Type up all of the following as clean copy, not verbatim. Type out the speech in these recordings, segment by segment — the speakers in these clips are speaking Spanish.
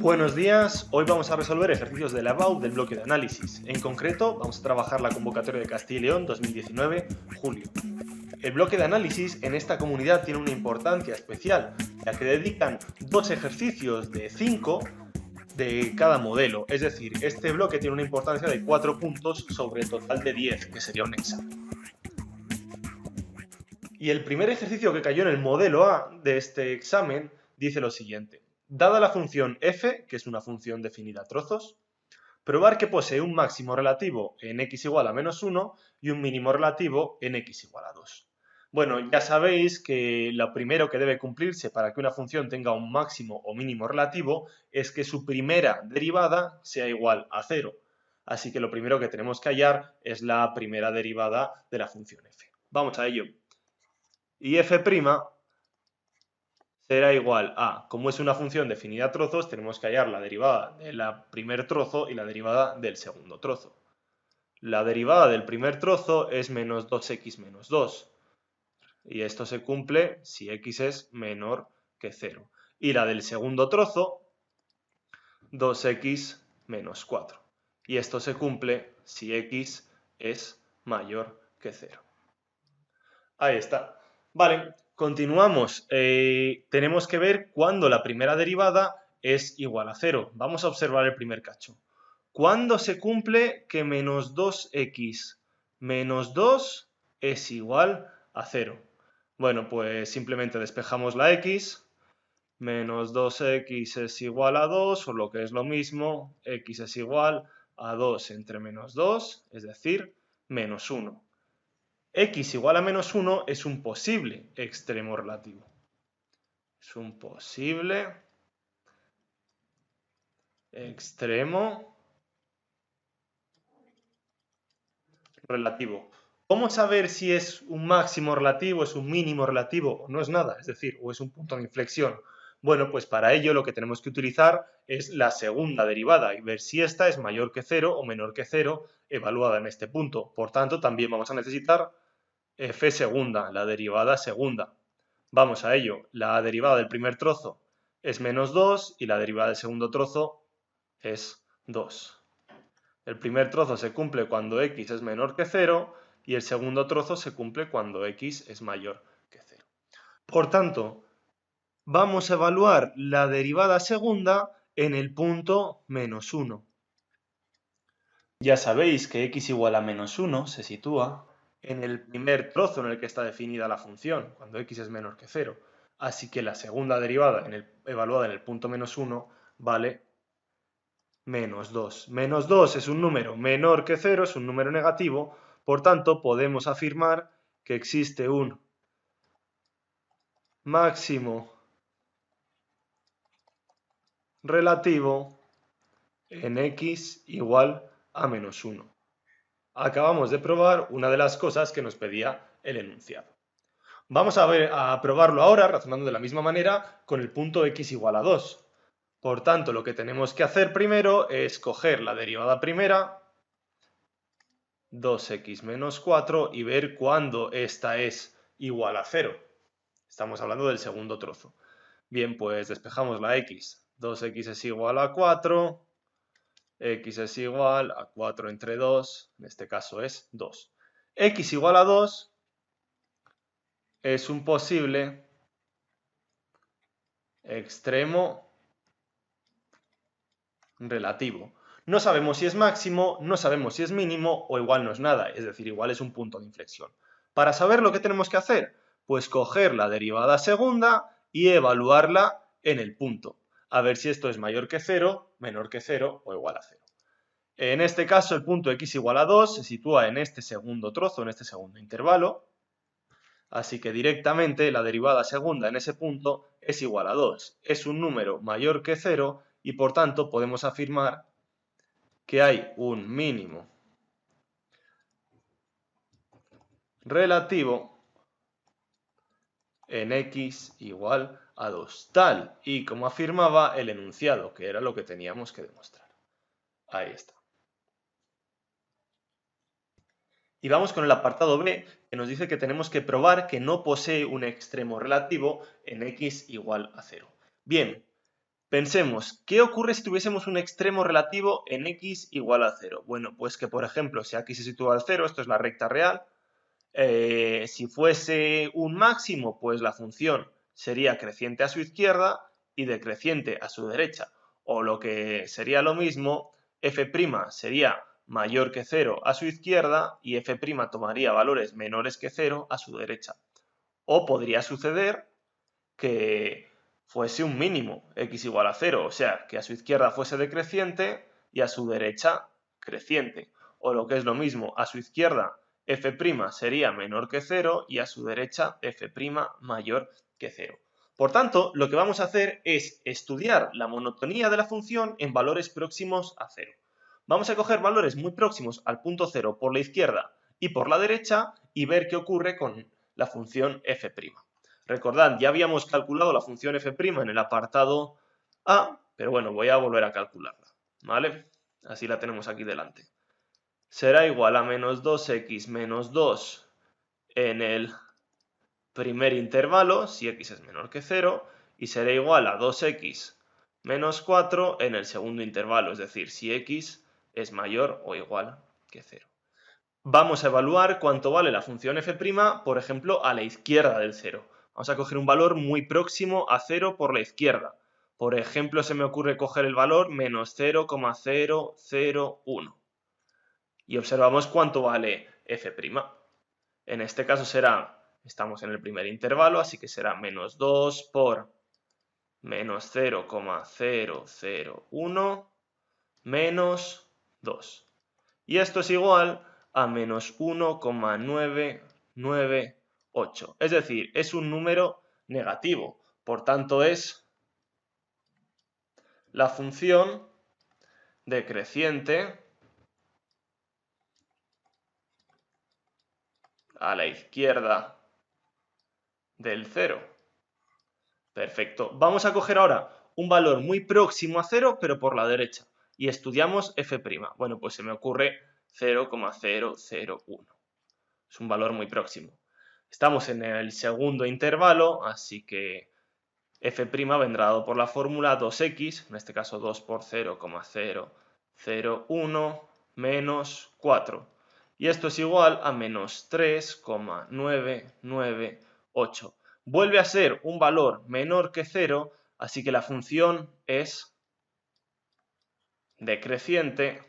Buenos días, hoy vamos a resolver ejercicios de la BAU del bloque de análisis. En concreto, vamos a trabajar la convocatoria de Castilla y León 2019, julio. El bloque de análisis en esta comunidad tiene una importancia especial, ya que dedican 2 ejercicios de 5 de cada modelo, es decir, este bloque tiene una importancia de 4 puntos sobre el total de 10, que sería un examen. Y el primer ejercicio que cayó en el modelo A de este examen dice lo siguiente. Dada la función f, que es una función definida a trozos, probar que posee un máximo relativo en x igual a menos 1 y un mínimo relativo en x igual a 2. Bueno, ya sabéis que lo primero que debe cumplirse para que una función tenga un máximo o mínimo relativo es que su primera derivada sea igual a 0. Así que lo primero que tenemos que hallar es la primera derivada de la función f. Vamos a ello. Y f' será igual a, como es una función definida a trozos, tenemos que hallar la derivada del primer trozo y la derivada del segundo trozo. La derivada del primer trozo es menos 2x menos 2. Y esto se cumple si x es menor que 0. Y la del segundo trozo, 2x menos 4. Y esto se cumple si x es mayor que 0. Ahí está. Vale, continuamos. Tenemos que ver cuándo la primera derivada es igual a 0. Vamos a observar el primer cacho. ¿Cuándo se cumple que menos 2x menos 2 es igual a 0? Bueno, pues simplemente despejamos la x. Menos 2x es igual a 2, o lo que es lo mismo, x es igual a 2 entre menos 2, es decir, menos 1. X igual a menos 1 es un posible extremo relativo. Es un posible extremo relativo. ¿Cómo saber si es un máximo relativo, es un mínimo relativo o no es nada? Es decir, o es un punto de inflexión. Bueno, pues para ello lo que tenemos que utilizar es la segunda derivada y ver si esta es mayor que 0 o menor que 0 evaluada en este punto. Por tanto, también vamos a necesitar f segunda, la derivada segunda. Vamos a ello. La derivada del primer trozo es menos 2 y la derivada del segundo trozo es 2. El primer trozo se cumple cuando x es menor que 0 y el segundo trozo se cumple cuando x es mayor que 0. Por tanto, vamos a evaluar la derivada segunda en el punto menos 1. Ya sabéis que x igual a menos 1 se sitúa en el primer trozo en el que está definida la función, cuando x es menor que 0. Así que la segunda derivada evaluada en el punto menos 1 vale menos 2. Menos 2 es un número menor que 0, es un número negativo, por tanto podemos afirmar que existe un máximo relativo en x igual a menos 1. Acabamos de probar una de las cosas que nos pedía el enunciado. Vamos a probarlo ahora, razonando de la misma manera, con el punto x igual a 2. Por tanto, lo que tenemos que hacer primero es coger la derivada primera, 2x menos 4, y ver cuándo esta es igual a 0. Estamos hablando del segundo trozo. Bien, pues despejamos la x. 2x es igual a 4, x es igual a 4 entre 2, en este caso es 2. X igual a 2 es un posible extremo relativo. No sabemos si es máximo, no sabemos si es mínimo o igual no es nada, es decir, igual es un punto de inflexión. Para saber lo que tenemos que hacer, pues coger la derivada segunda y evaluarla en el punto, a ver si esto es mayor que 0, menor que 0 o igual a 0. En este caso el punto x igual a 2 se sitúa en este segundo trozo, en este segundo intervalo, así que directamente la derivada segunda en ese punto es igual a 2. Es un número mayor que 0 y por tanto podemos afirmar que hay un mínimo relativo en x igual a 2, tal y como afirmaba el enunciado, que era lo que teníamos que demostrar. Ahí está. Y vamos con el apartado B, que nos dice que tenemos que probar que no posee un extremo relativo en x igual a 0. Bien, Pensemos, ¿qué ocurre si tuviésemos un extremo relativo en x igual a 0? Bueno, pues que por ejemplo, si aquí se sitúa al 0, esto es la recta real, si fuese un máximo, pues la función sería creciente a su izquierda y decreciente a su derecha. O lo que sería lo mismo, f' sería mayor que 0 a su izquierda y f' tomaría valores menores que 0 a su derecha. O podría suceder que fuese un mínimo, x igual a 0, o sea, que a su izquierda fuese decreciente y a su derecha creciente. O lo que es lo mismo, a su izquierda f' sería menor que 0 y a su derecha f' mayor que 0. Por tanto, lo que vamos a hacer es estudiar la monotonía de la función en valores próximos a 0. Vamos a coger valores muy próximos al punto 0 por la izquierda y por la derecha y ver qué ocurre con la función f'. Recordad, ya habíamos calculado la función f' en el apartado A, pero bueno, voy a volver a calcularla, ¿vale? Así la tenemos aquí delante. Será igual a menos 2x menos 2 en el primer intervalo, si x es menor que 0, y será igual a 2x menos 4 en el segundo intervalo, es decir, si x es mayor o igual que 0. Vamos a evaluar cuánto vale la función f', por ejemplo, a la izquierda del 0. Vamos a coger un valor muy próximo a 0 por la izquierda. Por ejemplo, se me ocurre coger el valor menos 0,001. Y observamos cuánto vale f'. En este caso será, estamos en el primer intervalo, así que será menos 2 por menos 0,001 menos 2. Y esto es igual a menos 1,998. Es decir, es un número negativo. Por tanto, es la función decreciente a la izquierda del 0. Perfecto. Vamos a coger ahora un valor muy próximo a 0, pero por la derecha. Y estudiamos f'. Bueno, pues se me ocurre 0,001. Es un valor muy próximo. Estamos en el segundo intervalo, así que f' vendrá dado por la fórmula 2x, en este caso 2 por 0,001 menos 4. Y esto es igual a menos 3,998. Vuelve a ser un valor menor que 0, así que la función es decreciente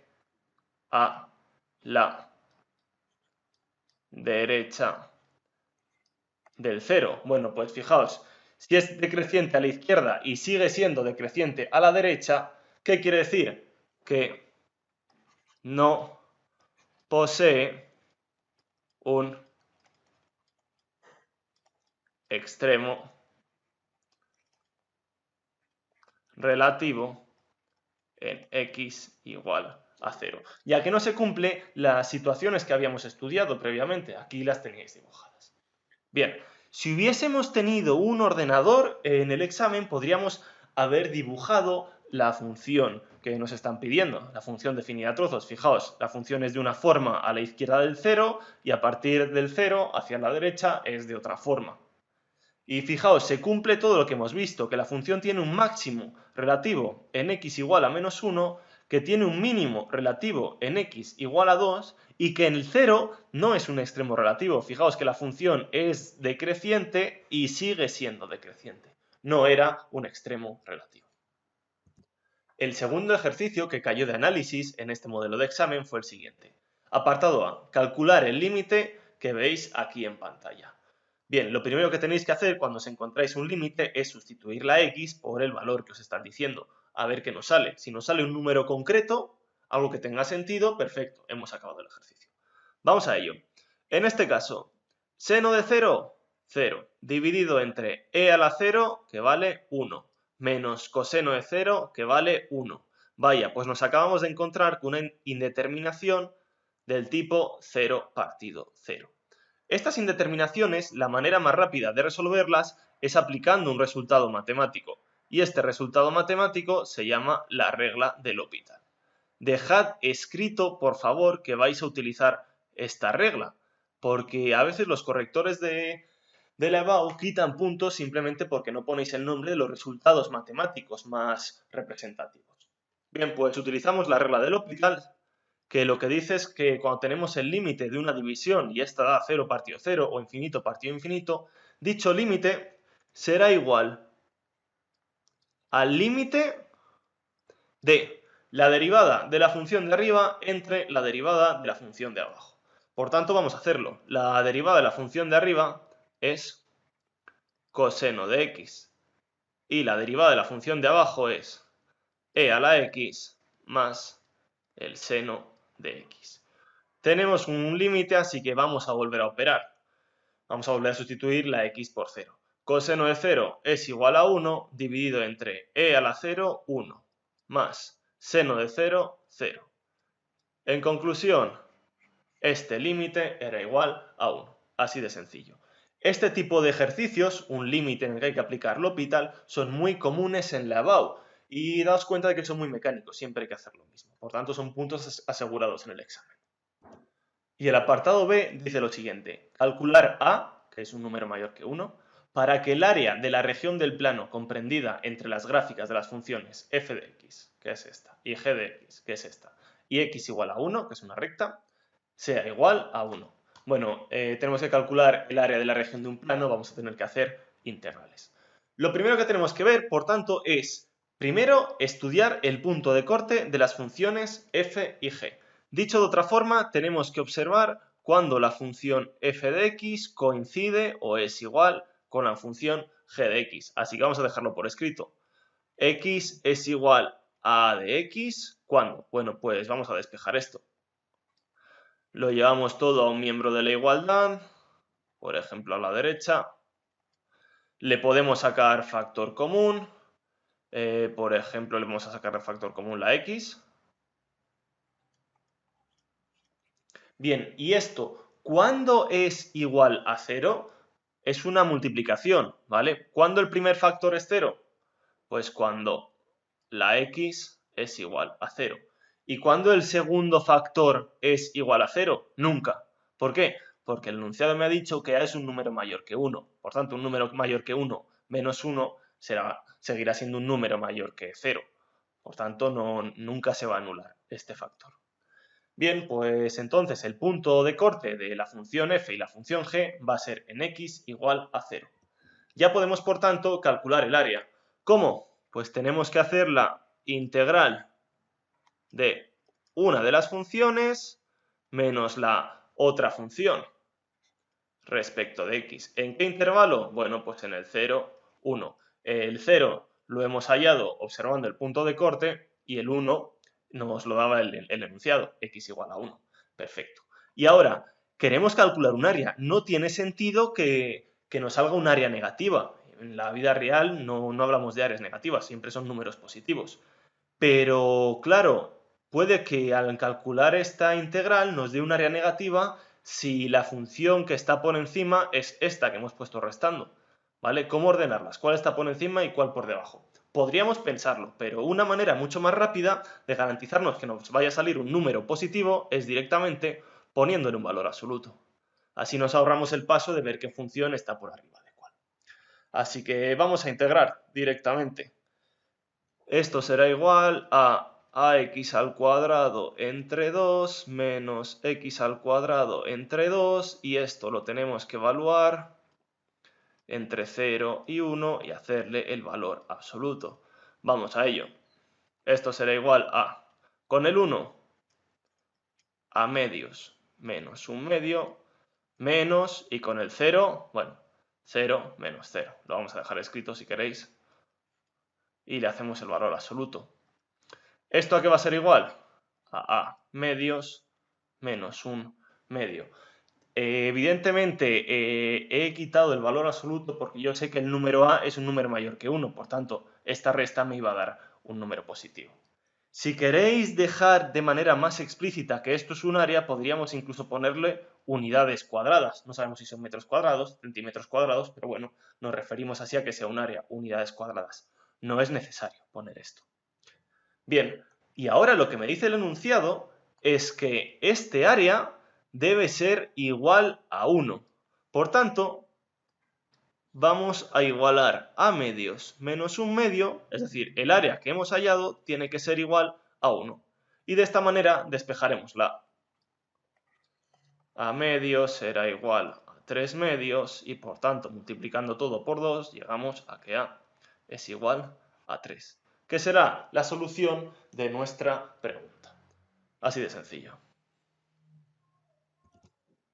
a la derecha del 0. Bueno, pues fijaos, si es decreciente a la izquierda y sigue siendo decreciente a la derecha, ¿qué quiere decir? Que no posee un extremo relativo en x igual a 0, ya que no se cumple las situaciones que habíamos estudiado previamente. Aquí las teníais dibujadas. Bien, si hubiésemos tenido un ordenador en el examen, podríamos haber dibujado la función que nos están pidiendo, la función definida a trozos. Fijaos, la función es de una forma a la izquierda del 0 y a partir del 0 hacia la derecha es de otra forma. Y fijaos, se cumple todo lo que hemos visto, que la función tiene un máximo relativo en x igual a menos 1, que tiene un mínimo relativo en x igual a 2 y que en el 0 no es un extremo relativo. Fijaos que la función es decreciente y sigue siendo decreciente. No era un extremo relativo. El segundo ejercicio que cayó de análisis en este modelo de examen fue el siguiente. Apartado A. Calcular el límite que veis aquí en pantalla. Bien, lo primero que tenéis que hacer cuando os encontráis un límite es sustituir la x por el valor que os están diciendo. A ver qué nos sale. Si nos sale un número concreto, algo que tenga sentido, perfecto, hemos acabado el ejercicio. Vamos a ello. En este caso, seno de 0, 0, dividido entre e a la 0, que vale 1, menos coseno de 0, que vale 1. Vaya, pues nos acabamos de encontrar con una indeterminación del tipo 0 partido 0. Estas indeterminaciones, la manera más rápida de resolverlas es aplicando un resultado matemático, y este resultado matemático se llama la regla de L'Hopital. Dejad escrito, por favor, que vais a utilizar esta regla, porque a veces los correctores de de la EBAU quitan puntos simplemente porque no ponéis el nombre de los resultados matemáticos más representativos. Bien, pues utilizamos la regla del L'Hopital, que lo que dice es que cuando tenemos el límite de una división y esta da 0 partido 0 o infinito partido infinito, dicho límite será igual al límite de la derivada de la función de arriba entre la derivada de la función de abajo. Por tanto, vamos a hacerlo. La derivada de la función de arriba es coseno de x y la derivada de la función de abajo es e a la x más el seno de x. Tenemos un límite, así que vamos a volver a operar. Vamos a volver a sustituir la x por 0. Coseno de 0 es igual a 1 dividido entre e a la 0, 1, más seno de 0, 0. En conclusión, este límite era igual a 1. Así de sencillo. Este tipo de ejercicios, un límite en el que hay que aplicar L'Hopital, son muy comunes en la EBAU y daos cuenta de que son muy mecánicos, siempre hay que hacer lo mismo. Por tanto, son puntos asegurados en el examen. Y el apartado B dice lo siguiente: calcular A, que es un número mayor que 1, para que el área de la región del plano comprendida entre las gráficas de las funciones f de x, que es esta, y g de x, que es esta, y x igual a 1, que es una recta, sea igual a 1. Bueno, tenemos que calcular el área de la región de un plano, vamos a tener que hacer integrales. Lo primero que tenemos que ver, por tanto, es, primero, estudiar el punto de corte de las funciones f y g. Dicho de otra forma, tenemos que observar cuando la función f de x coincide o es igual con la función g de x. Así que vamos a dejarlo por escrito. X es igual a a de x, ¿cuándo? Bueno, pues vamos a despejar esto. Lo llevamos todo a un miembro de la igualdad, por ejemplo a la derecha. Le podemos sacar factor común, por ejemplo le vamos a sacar de factor común la x. Bien, y esto, ¿cuándo es igual a 0? Es una multiplicación, ¿vale? ¿Cuándo el primer factor es 0? Pues cuando la x es igual a 0. ¿Y cuándo el segundo factor es igual a 0? Nunca. ¿Por qué? Porque el enunciado me ha dicho que a es un número mayor que 1. Por tanto, un número mayor que 1 menos 1 seguirá siendo un número mayor que 0. Por tanto, nunca se va a anular este factor. Bien, pues entonces el punto de corte de la función f y la función g va a ser en x igual a 0. Ya podemos, por tanto, calcular el área. ¿Cómo? Pues tenemos que hacer la integral de una de las funciones menos la otra función respecto de x. ¿En qué intervalo? Bueno, pues en el 0, 1. El 0 lo hemos hallado observando el punto de corte y el 1 nos lo daba el enunciado, x igual a 1. Perfecto. Y ahora, queremos calcular un área. No tiene sentido que nos salga un área negativa. En la vida real no hablamos de áreas negativas, siempre son números positivos. Pero, claro, puede que al calcular esta integral nos dé un área negativa si la función que está por encima es esta que hemos puesto restando. ¿Vale? ¿Cómo ordenarlas? ¿Cuál está por encima y cuál por debajo? Podríamos pensarlo, pero una manera mucho más rápida de garantizarnos que nos vaya a salir un número positivo es directamente poniéndole un valor absoluto. Así nos ahorramos el paso de ver qué función está por arriba de cuál. Así que vamos a integrar directamente. Esto será igual a ax al cuadrado entre 2 menos x al cuadrado entre 2 y esto lo tenemos que evaluar entre 0 y 1 y hacerle el valor absoluto. Vamos a ello. Esto será igual a, con el 1, a medios menos 1 medio, menos, y con el 0, bueno, 0 menos 0. Lo vamos a dejar escrito si queréis. Y le hacemos el valor absoluto. ¿Esto a qué va a ser igual? A medios menos 1 medio. Evidentemente he quitado el valor absoluto porque yo sé que el número a es un número mayor que 1, por tanto esta resta me iba a dar un número positivo. Si queréis dejar de manera más explícita que esto es un área, podríamos incluso ponerle unidades cuadradas. No sabemos si son metros cuadrados, centímetros cuadrados, pero bueno, nos referimos así a que sea un área, unidades cuadradas. No es necesario poner esto. Bien, y ahora lo que me dice el enunciado es que este área debe ser igual a 1. Por tanto, vamos a igualar a medios menos un medio, es decir, el área que hemos hallado tiene que ser igual a 1. Y de esta manera despejaremos la a medios será igual a 3 medios y por tanto multiplicando todo por 2 llegamos a que a es igual a 3, que será la solución de nuestra pregunta. Así de sencillo.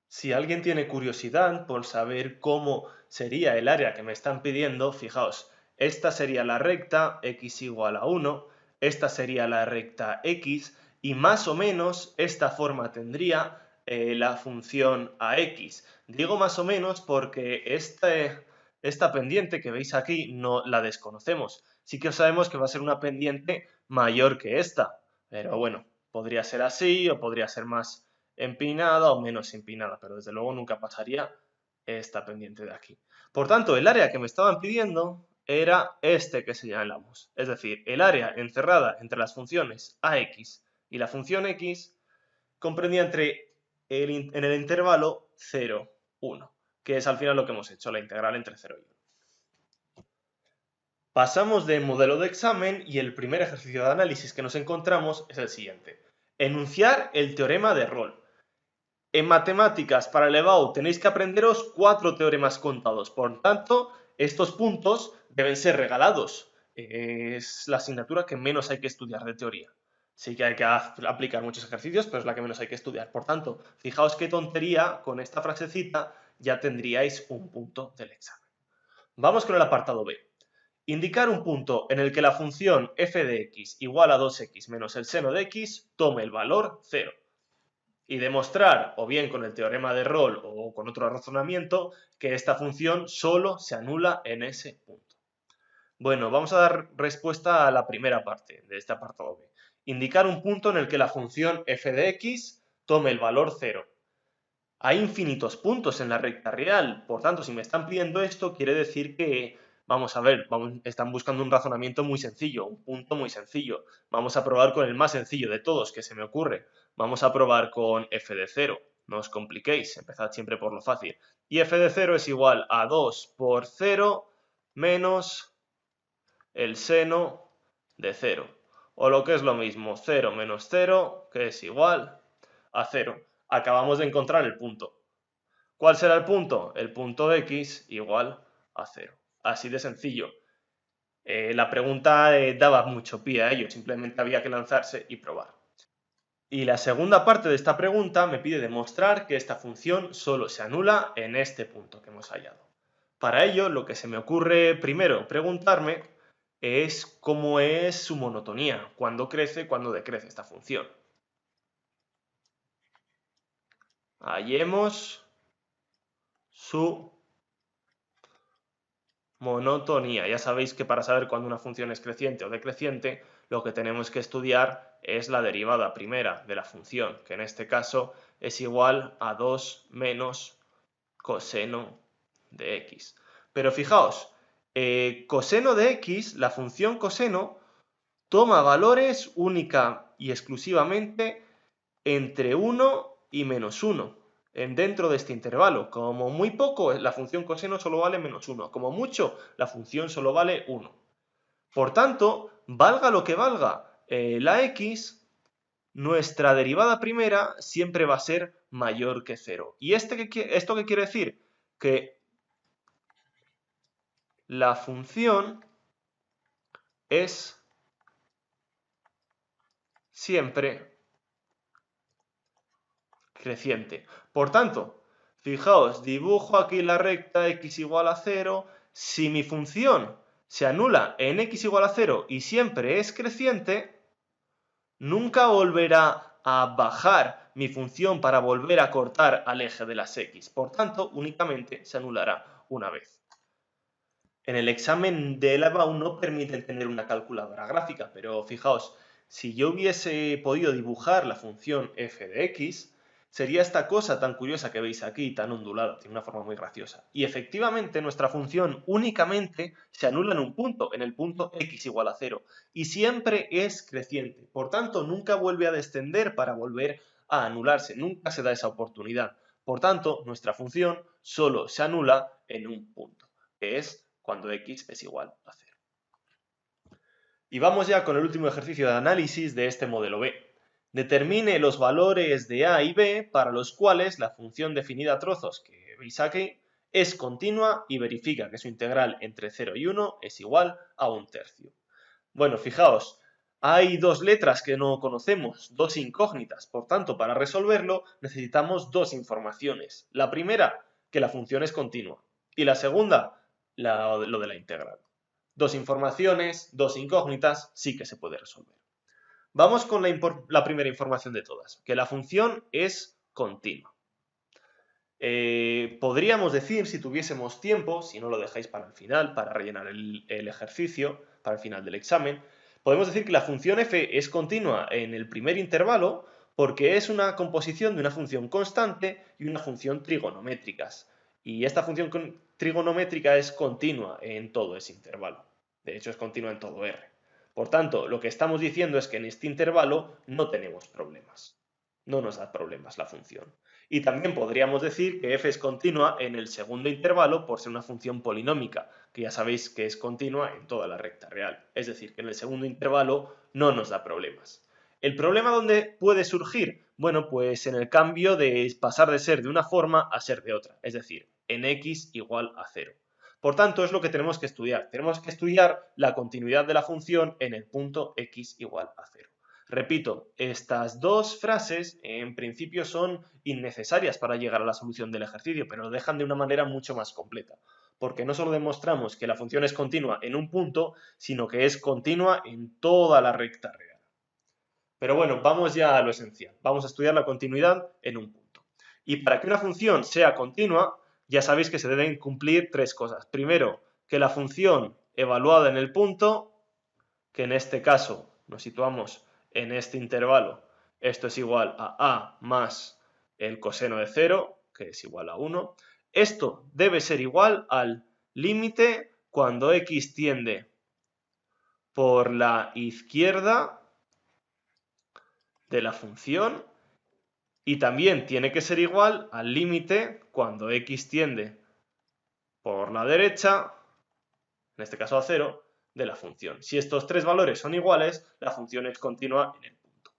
Si alguien tiene curiosidad por saber cómo sería el área que me están pidiendo, fijaos, esta sería la recta x igual a 1, esta sería la recta x y más o menos esta forma tendría la función ax. Digo más o menos porque esta pendiente que veis aquí no la desconocemos. Sí que sabemos que va a ser una pendiente mayor que esta, pero bueno, podría ser así o podría ser más empinada o menos empinada, pero desde luego nunca pasaría esta pendiente de aquí. Por tanto, el área que me estaban pidiendo era este que señalamos, es decir, el área encerrada entre las funciones ax y la función x comprendía en el intervalo 0, 1, que es al final lo que hemos hecho, la integral entre 0 y 1. Pasamos de modelo de examen y el primer ejercicio de análisis que nos encontramos es el siguiente. Enunciar el teorema de Rolle. En matemáticas para el EBAU tenéis que aprenderos 4 teoremas contados, por tanto, estos puntos deben ser regalados. Es la asignatura que menos hay que estudiar de teoría. Sí que hay que aplicar muchos ejercicios, pero es la que menos hay que estudiar. Por tanto, fijaos qué tontería, con esta frasecita ya tendríais un punto del examen. Vamos con el apartado B. Indicar un punto en el que la función f de x igual a 2x menos el seno de x tome el valor 0. Y demostrar, o bien con el teorema de Rolle o con otro razonamiento, que esta función solo se anula en ese punto. Bueno, vamos a dar respuesta a la primera parte de este apartado B. Indicar un punto en el que la función f de x tome el valor 0. Hay infinitos puntos en la recta real, por tanto, si me están pidiendo esto, quiere decir que, vamos a ver, están buscando un razonamiento muy sencillo, un punto muy sencillo. Vamos a probar con el más sencillo de todos que se me ocurre. Vamos a probar con f de 0. No os compliquéis, empezad siempre por lo fácil. Y f de 0 es igual a 2 por 0 menos el seno de 0. O lo que es lo mismo, 0 menos 0, que es igual a 0. Acabamos de encontrar el punto. ¿Cuál será el punto? El punto de x igual a 0. Así de sencillo. La pregunta daba mucho pie a ello, simplemente había que lanzarse y probar. Y la segunda parte de esta pregunta me pide demostrar que esta función solo se anula en este punto que hemos hallado. Para ello, lo que se me ocurre primero preguntarme es cómo es su monotonía, cuándo crece, cuándo decrece esta función. Hallemos su monotonía. Ya sabéis que para saber cuándo una función es creciente o decreciente, lo que tenemos que estudiar es la derivada primera de la función, que en este caso es igual a 2 menos coseno de x. Pero fijaos, coseno de x, la función coseno, toma valores única y exclusivamente entre 1 y menos 1 dentro de este intervalo. Como muy poco, la función coseno solo vale menos 1. Como mucho, la función solo vale 1. Por tanto, valga lo que valga la x, nuestra derivada primera siempre va a ser mayor que 0. ¿Y esto qué quiere decir? Que la función es siempre creciente. Por tanto, fijaos, dibujo aquí la recta x igual a 0. Si mi función se anula en x igual a 0 y siempre es creciente, nunca volverá a bajar mi función para volver a cortar al eje de las x. Por tanto, únicamente se anulará una vez. En el examen de EBAU no permiten tener una calculadora gráfica, pero fijaos, si yo hubiese podido dibujar la función f de x, sería esta cosa tan curiosa que veis aquí, tan ondulada, tiene una forma muy graciosa. Y efectivamente nuestra función únicamente se anula en un punto, en el punto x igual a 0, y siempre es creciente. Por tanto, nunca vuelve a descender para volver a anularse, nunca se da esa oportunidad. Por tanto, nuestra función solo se anula en un punto. que es cuando x es igual a 0. Y vamos ya con el último ejercicio de análisis de este modelo B. Determine los valores de a y b para los cuales la función definida a trozos que veis aquí es continua y verifica que su integral entre 0 y 1 es igual a 1/3. Bueno, fijaos, hay dos letras que no conocemos, dos incógnitas, por tanto, para resolverlo necesitamos dos informaciones. La primera, que la función es continua, y la segunda, lo de la integral. Dos informaciones, dos incógnitas, sí que se puede resolver. Vamos con la primera información de todas, que la función es continua. Podríamos decir, si tuviésemos tiempo, si no lo dejáis para el final, para rellenar el ejercicio, para el final del examen, podemos decir que la función f es continua en el primer intervalo porque es una composición de una función constante y una función trigonométricas. Y esta función trigonométrica es continua en todo ese intervalo. De hecho, es continua en todo R. Por tanto, lo que estamos diciendo es que en este intervalo no tenemos problemas. No nos da problemas la función. Y también podríamos decir que f es continua en el segundo intervalo por ser una función polinómica, que ya sabéis que es continua en toda la recta real. Es decir, que en el segundo intervalo no nos da problemas. ¿El problema dónde puede surgir? Bueno, pues en el cambio de pasar de ser de una forma a ser de otra, es decir, en x igual a 0. Por tanto, es lo que tenemos que estudiar. Tenemos que estudiar la continuidad de la función en el punto x igual a 0. Repito, estas dos frases en principio son innecesarias para llegar a la solución del ejercicio, pero lo dejan de una manera mucho más completa, porque no solo demostramos que la función es continua en un punto, sino que es continua en toda la recta real. Pero bueno, vamos ya a lo esencial. Vamos a estudiar la continuidad en un punto. Y para que una función sea continua, ya sabéis que se deben cumplir tres cosas. Primero, que la función evaluada en el punto, que en este caso nos situamos en este intervalo, esto es igual a más el coseno de 0, que es igual a 1. Esto debe ser igual al límite cuando x tiende por la izquierda de la función y también tiene que ser igual al límite cuando x tiende por la derecha, en este caso a 0, de la función. Si estos tres valores son iguales, la función es continua en el punto.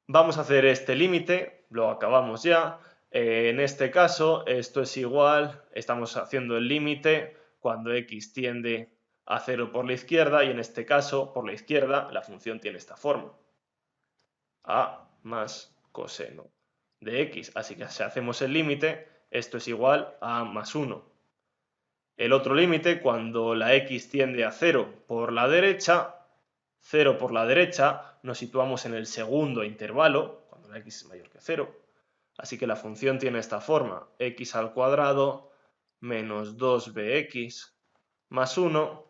Vamos a hacer este límite, lo acabamos ya. En este caso, esto es igual, estamos haciendo el límite cuando x tiende a 0 por la izquierda y en este caso, por la izquierda, la función tiene esta forma. A más coseno de x. Así que si hacemos el límite, esto es igual a más 1. El otro límite, cuando la x tiende a 0 por la derecha, 0 por la derecha, nos situamos en el segundo intervalo, cuando la x es mayor que 0. Así que la función tiene esta forma, x al cuadrado menos 2bx más 1,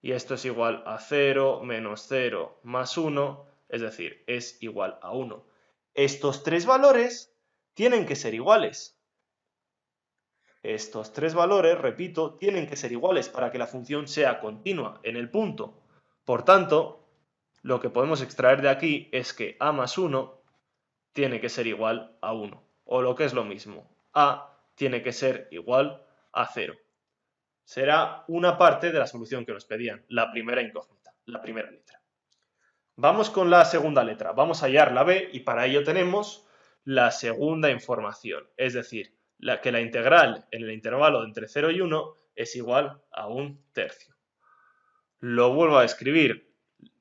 y esto es igual a 0 menos 0 más 1, es decir, es igual a 1. Estos tres valores tienen que ser iguales. Estos tres valores, repito, tienen que ser iguales para que la función sea continua en el punto. Por tanto, lo que podemos extraer de aquí es que a más 1 tiene que ser igual a 1. O lo que es lo mismo, a tiene que ser igual a 0. Será una parte de la solución que nos pedían, la primera incógnita, la primera letra. Vamos con la segunda letra, vamos a hallar la b y para ello tenemos la segunda información, es decir, que la integral en el intervalo entre 0 y 1 es igual a 1/3. Lo vuelvo a escribir,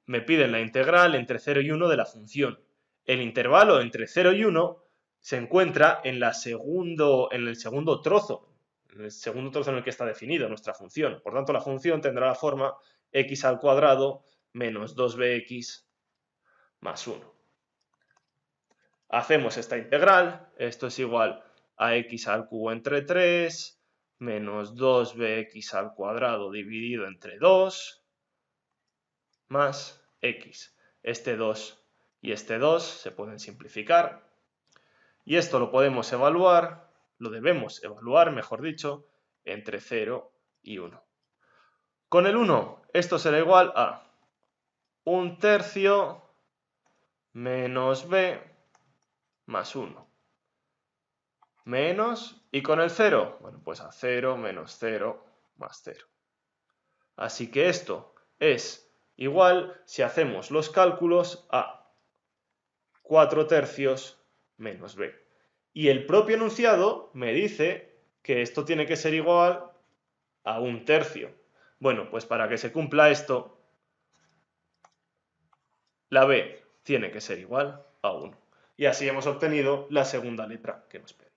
me piden la integral entre 0 y 1 de la función. El intervalo entre 0 y 1 se encuentra en el segundo trozo en el que está definido nuestra función. Por tanto, la función tendrá la forma x al cuadrado menos 2bx más 1. Hacemos esta integral, esto es igual a x al cubo entre 3 menos 2bx al cuadrado dividido entre 2 más x. Este 2 y este 2 se pueden simplificar y esto lo podemos evaluar, lo debemos evaluar, mejor dicho, entre 0 y 1. Con el 1 esto será igual a 1/3 menos b más 1. Menos, y con el 0, bueno, pues a 0 menos 0 más 0. Así que esto es igual, si hacemos los cálculos, a 4 tercios menos b. Y el propio enunciado me dice que esto tiene que ser igual a 1 tercio. Bueno, pues para que se cumpla esto, la b tiene que ser igual a 1. Y así hemos obtenido la segunda letra que nos pedía.